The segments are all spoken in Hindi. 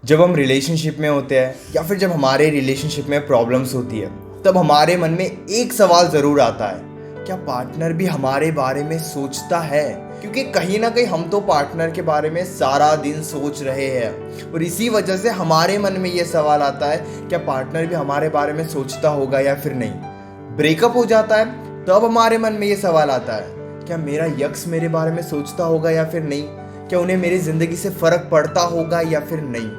जब हम रिलेशनशिप में होते हैं या फिर जब हमारे रिलेशनशिप में प्रॉब्लम्स होती है, तब हमारे मन में एक सवाल ज़रूर आता है, क्या पार्टनर भी हमारे बारे में सोचता है? क्योंकि कहीं ना कहीं हम तो पार्टनर के बारे में सारा दिन सोच रहे हैं और इसी वजह से हमारे मन में ये सवाल आता है, क्या पार्टनर भी हमारे बारे में सोचता होगा या फिर नहीं। ब्रेकअप हो जाता है तब हमारे मन में ये सवाल आता है, क्या मेरा यक्स मेरे बारे में सोचता होगा या फिर नहीं, क्या उन्हें मेरी ज़िंदगी से फ़र्क पड़ता होगा या फिर नहीं।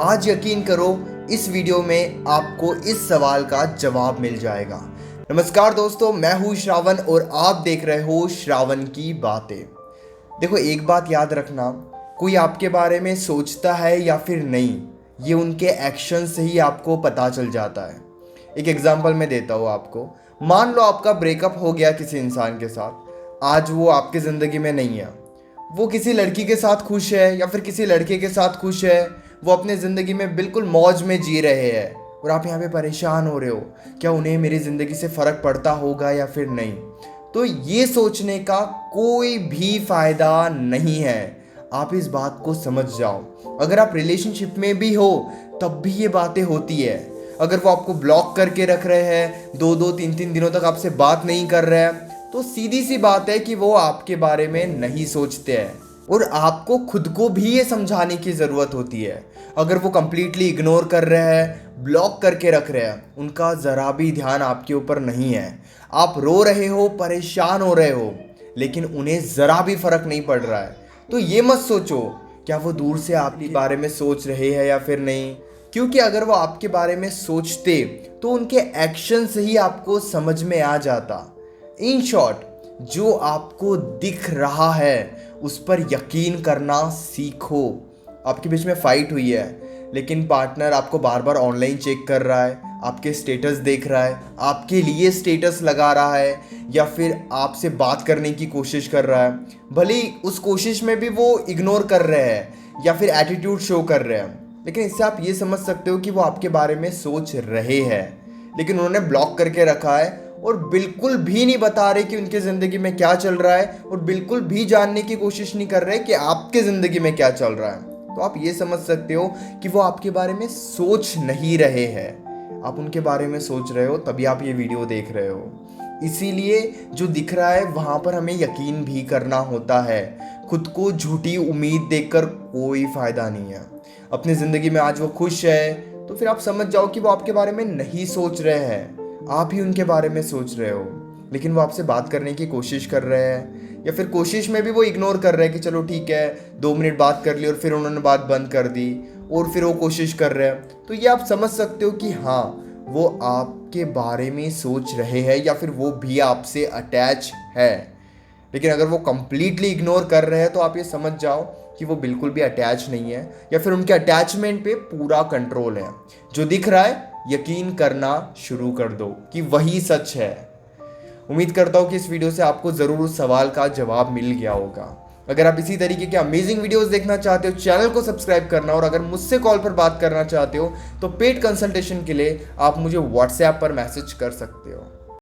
आज यकीन करो, इस वीडियो में आपको इस सवाल का जवाब मिल जाएगा। नमस्कार दोस्तों, मैं हूँ श्रावण और आप देख रहे हो श्रावण की बातें। देखो, एक बात याद रखना, कोई आपके बारे में सोचता है या फिर नहीं, ये उनके एक्शन से ही आपको पता चल जाता है। एक एग्जांपल मैं देता हूँ आपको। मान लो आपका ब्रेकअप हो गया किसी इंसान के साथ, आज वो आपकी ज़िंदगी में नहीं है, वो किसी लड़की के साथ खुश है या फिर किसी लड़के के साथ खुश है, वो अपने ज़िंदगी में बिल्कुल मौज में जी रहे हैं और आप यहाँ पे परेशान हो रहे हो, क्या उन्हें मेरी ज़िंदगी से फ़र्क पड़ता होगा या फिर नहीं। तो ये सोचने का कोई भी फ़ायदा नहीं है। आप इस बात को समझ जाओ। अगर आप रिलेशनशिप में भी हो तब भी ये बातें होती है। अगर वो आपको ब्लॉक करके रख रहे हैं, 2-2 3-3 दिनों तक आपसे बात नहीं कर रहे हैं, तो सीधी सी बात है कि वो आपके बारे में नहीं सोचते हैं और आपको खुद को भी ये समझाने की ज़रूरत होती है। अगर वो कंप्लीटली इग्नोर कर रहे हैं, ब्लॉक करके रख रहे हैं, उनका ज़रा भी ध्यान आपके ऊपर नहीं है, आप रो रहे हो, परेशान हो रहे हो, लेकिन उन्हें ज़रा भी फ़र्क नहीं पड़ रहा है, तो ये मत सोचो क्या वो दूर से आपके बारे में सोच रहे हैं या फिर नहीं। क्योंकि अगर वो आपके बारे में सोचते तो उनके एक्शन से ही आपको समझ में आ जाता। इन शॉर्ट, जो आपको दिख रहा है उस पर यकीन करना सीखो। आपके बीच में फाइट हुई है, लेकिन पार्टनर आपको बार बार ऑनलाइन चेक कर रहा है, आपके स्टेटस देख रहा है, आपके लिए स्टेटस लगा रहा है या फिर आपसे बात करने की कोशिश कर रहा है। भले ही उस कोशिश में भी वो इग्नोर कर रहे हैं या फिर एटीट्यूड शो कर रहे हैं, लेकिन इससे आप ये समझ सकते हो कि वो आपके बारे में सोच रहे हैं, लेकिन उन्होंने ब्लॉक करके रखा है और बिल्कुल भी नहीं बता रहे कि उनकी ज़िंदगी में क्या चल रहा है और बिल्कुल भी जानने की कोशिश नहीं कर रहे कि आपके ज़िंदगी में क्या चल रहा है। तो आप ये समझ सकते हो कि वो आपके बारे में सोच नहीं रहे हैं, आप उनके बारे में सोच रहे हो, तभी आप ये वीडियो देख रहे हो। इसीलिए जो दिख रहा है वहाँ पर हमें यकीन भी करना होता है। खुद को झूठी उम्मीद देखकर कोई फ़ायदा नहीं है। अपनी ज़िंदगी में आज वो खुश है तो फिर आप समझ जाओ कि वो आपके बारे में नहीं सोच रहे हैं, आप ही उनके बारे में सोच रहे हो। लेकिन वो आपसे बात करने की कोशिश कर रहे हैं या फिर कोशिश में भी वो इग्नोर कर रहे हैं कि चलो ठीक है, 2 मिनट बात कर ली और फिर उन्होंने बात बंद कर दी और फिर वो कोशिश कर रहे हैं। तो ये आप समझ सकते हो कि हाँ, वो आपके बारे में सोच रहे हैं या फिर वो भी आपसे अटैच है। लेकिन अगर वो कंप्लीटली इग्नोर कर रहे हैं तो आप ये समझ जाओ कि वो बिल्कुल भी अटैच नहीं है या फिर उनके अटैचमेंट पे पूरा कंट्रोल है। जो दिख रहा है यकीन करना शुरू कर दो कि वही सच है। उम्मीद करता हूँ कि इस वीडियो से आपको ज़रूर उस सवाल का जवाब मिल गया होगा। अगर आप इसी तरीके के अमेजिंग वीडियोस देखना चाहते हो, चैनल को सब्सक्राइब करना, और अगर मुझसे कॉल पर बात करना चाहते हो तो पेड कंसल्टेशन के लिए आप मुझे व्हाट्सएप पर मैसेज कर सकते हो।